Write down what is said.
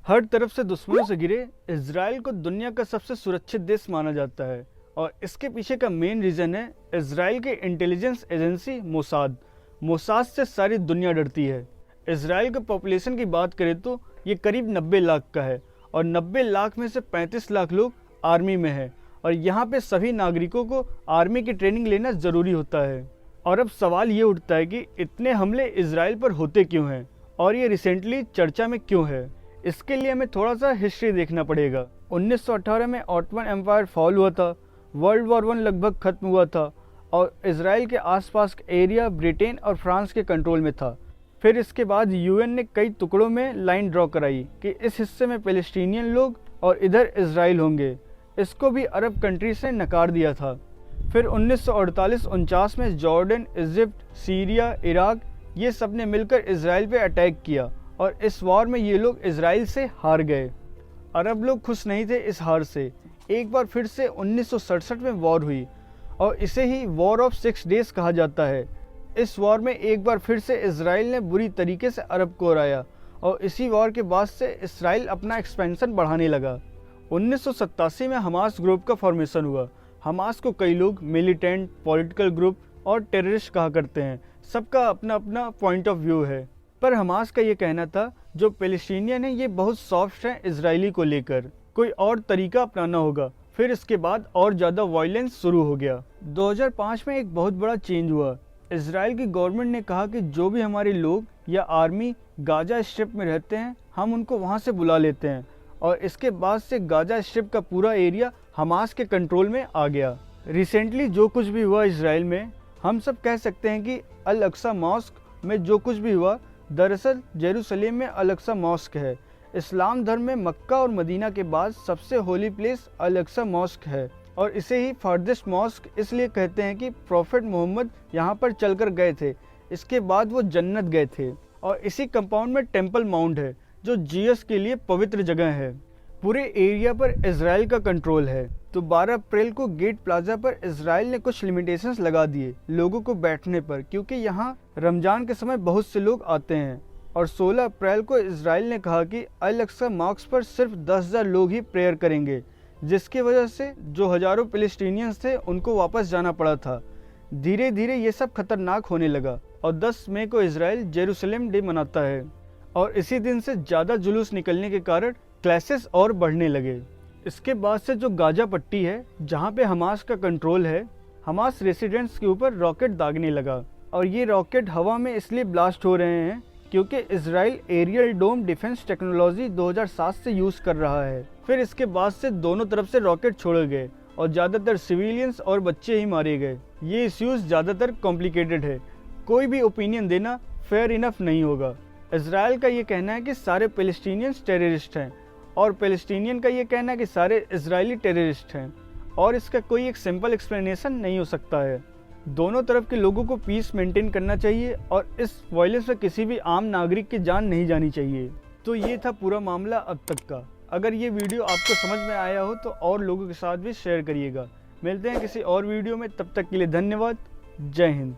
हर तरफ से दुश्मनों से घिरे इजराइल को दुनिया का सबसे सुरक्षित देश माना जाता है और इसके पीछे का मेन रीज़न है इजराइल के इंटेलिजेंस एजेंसी मोसाद। मोसाद से सारी दुनिया डरती है। इजराइल के पॉपुलेशन की बात करें तो ये करीब 90 लाख का है और 90 लाख में से 35 लाख लोग आर्मी में है और यहाँ पे सभी नागरिकों को आर्मी की ट्रेनिंग लेना ज़रूरी होता है। और अब सवाल ये उठता है कि इतने हमले इजराइल पर होते क्यों हैं और ये रिसेंटली चर्चा में क्यों है। इसके लिए हमें थोड़ा सा हिस्ट्री देखना पड़ेगा। 1918 में ऑटोमन एम्पायर फॉल हुआ था, वर्ल्ड वॉर 1 लगभग खत्म हुआ था और इजराइल के आसपास का एरिया ब्रिटेन और फ्रांस के कंट्रोल में था। फिर इसके बाद यूएन ने कई टुकड़ों में लाइन ड्रॉ कराई कि इस हिस्से में पैलेस्टीनियन लोग और इधर इजराइल होंगे। इसको भी अरब कंट्रीज ने नकार दिया था। फिर 1948-49 में जॉर्डन, इजिप्ट, सीरिया, इराक ये सब ने मिलकर इजराइल पे अटैक किया और इस वॉर में ये लोग इजराइल से हार गए। अरब लोग खुश नहीं थे इस हार से। एक बार फिर से 1967 में वॉर हुई और इसे ही वॉर ऑफ 6 डेज कहा जाता है। इस वॉर में एक बार फिर से इजराइल ने बुरी तरीके से अरब को हराया और इसी वॉर के बाद से इजराइल अपना एक्सपेंशन बढ़ाने लगा। 1987 में हमास ग्रुप का फॉर्मेशन हुआ। हमास को कई लोग मिलिटेंट, पॉलिटिकल ग्रुप और टेररिस्ट कहा करते हैं। सबका अपना अपना पॉइंट ऑफ व्यू है, पर हमास का ये कहना था जो पैलेस्टीनियन है ये बहुत सॉफ्ट है इजरायली को लेकर, कोई और तरीका अपनाना होगा। फिर इसके बाद और ज़्यादा वायलेंस शुरू हो गया। 2005 में एक बहुत बड़ा चेंज हुआ। इजराइल की गवर्नमेंट ने कहा कि जो भी हमारे लोग या आर्मी गाजा स्ट्रिप में रहते हैं हम उनको वहाँ से बुला लेते हैं और इसके बाद से गाजा स्ट्रिप का पूरा एरिया हमास के कंट्रोल में आ गया। रिसेंटली जो कुछ भी हुआ इजराइल में, हम सब कह सकते हैं कि अल अक्सा मॉस्क में जो कुछ भी हुआ दरअसल जेरूसलेम में अल अक्सा मॉस्क है। इस्लाम धर्म में मक्का और मदीना के बाद सबसे होली प्लेस अल अक्सा मॉस्क है और इसे ही फारदेस्ट मॉस्क इसलिए कहते हैं कि प्रॉफेट मोहम्मद यहाँ पर चलकर गए थे, इसके बाद वो जन्नत गए थे। और इसी कंपाउंड में टेम्पल माउंट है जो जीएस के लिए पवित्र जगह है। पूरे एरिया पर इजराइल का कंट्रोल है। तो 12 अप्रैल को गेट प्लाजा पर इजराइल ने कुछ लिमिटेशंस लगा दिए लोगों को बैठने पर, क्योंकि यहाँ रमजान के समय बहुत से लोग आते हैं। और 16 अप्रैल को इजराइल ने कहा कि अल अक्सा मॉस्क पर सिर्फ 10,000 लोग ही प्रेयर करेंगे, जिसकी वजह से जो हज़ारों पैलेस्टीनियंस थे उनको वापस जाना पड़ा था। धीरे धीरे ये सब खतरनाक होने लगा और 10 मई को इजराइल जेरूसलेम डे मनाता है और इसी दिन से ज़्यादा जुलूस निकलने के कारण क्लैशेस और बढ़ने लगे। इसके बाद से जो गाजा पट्टी है जहाँ पे हमास का कंट्रोल है, हमास रेसिडेंट्स के ऊपर रॉकेट दागने लगा और ये रॉकेट हवा में इसलिए ब्लास्ट हो रहे हैं क्योंकि इजराइल एरियल डोम डिफेंस टेक्नोलॉजी 2007 से यूज़ कर रहा है। फिर इसके बाद से दोनों तरफ से रॉकेट छोड़े गए और ज़्यादातर सिविलियंस और बच्चे ही मारे गए। ये इश्यूज़ ज़्यादातर कॉम्प्लिकेटेड है, कोई भी ओपिनियन देना फेयर इनफ नहीं होगा। इजराइल का ये कहना है कि सारे पैलेस्टीनियंस टेररिस्ट हैं और पैलेस्टीनियन का ये कहना है कि सारे इजरायली टेररिस्ट हैं और इसका कोई एक सिंपल एक्सप्लेनेशन नहीं हो सकता है। दोनों तरफ के लोगों को पीस मेंटेन करना चाहिए और इस वायलेंस में किसी भी आम नागरिक की जान नहीं जानी चाहिए। तो ये था पूरा मामला अब तक का। अगर ये वीडियो आपको समझ में आया हो तो और लोगों के साथ भी शेयर करिएगा। मिलते हैं किसी और वीडियो में, तब तक के लिए धन्यवाद। जय हिंद।